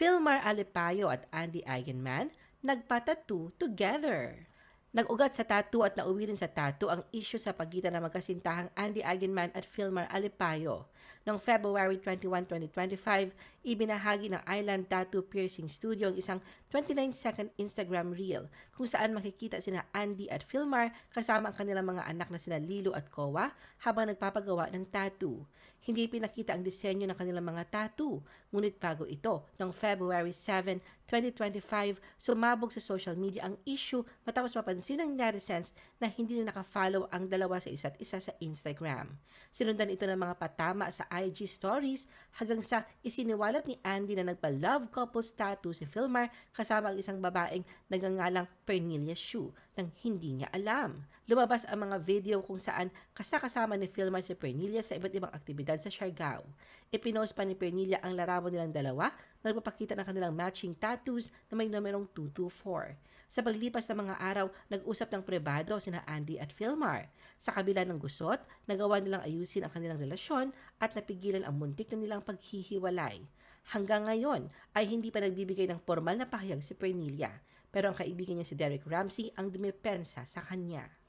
Filmar Alipayo at Andy Eigenman nagpa-tattoo together. Nag-ugat sa tattoo at nauwi rin sa tattoo ang issue sa pagitan ng magkasintahang Andy Eigenman at Filmar Alipayo. Noong February 21, 2025, ibinahagi ng Island Tattoo Piercing Studio ang isang 29-second Instagram reel kung saan makikita sina Andy at Filmar kasama ang kanilang mga anak na sina Lilo at Kowa habang nagpapagawa ng tattoo. Hindi pinakita ang disenyo ng kanilang mga tattoo, ngunit bago ito, noong February 7, 2025, sumabog sa social media ang issue matapos mapansin ng netizens na hindi na nakafollow ang dalawa sa isa't isa sa Instagram. Sinundan ito ng mga patama sa IG stories hanggang sa isiniwalat ni Andy na nagpa-love couples tattoo si Filmar kasama ang isang babaeng nagngangalang Pernilla Shu nang hindi niya alam. Lumabas ang mga video kung saan kasama ni Filmar si Pernilla sa iba't ibang aktibidad sa Siargao. Ipinost pa ni Pernilla ang larawan nilang dalawa na nagpapakita ng kanilang matching tattoos na may numerong 224. Sa paglipas ng mga araw, nag-usap ng pribado sina Andy at Filmar. Sa kabila ng gusot, nagawa nilang ayusin ang kanilang relasyon at napigilan ang muntik na nilang paghihiwalay. Hanggang ngayon ay hindi pa nagbibigay ng formal na pahayag si Pernilla, pero ang kaibigan niya si Derek Ramsey ang dumepensa sa kanya.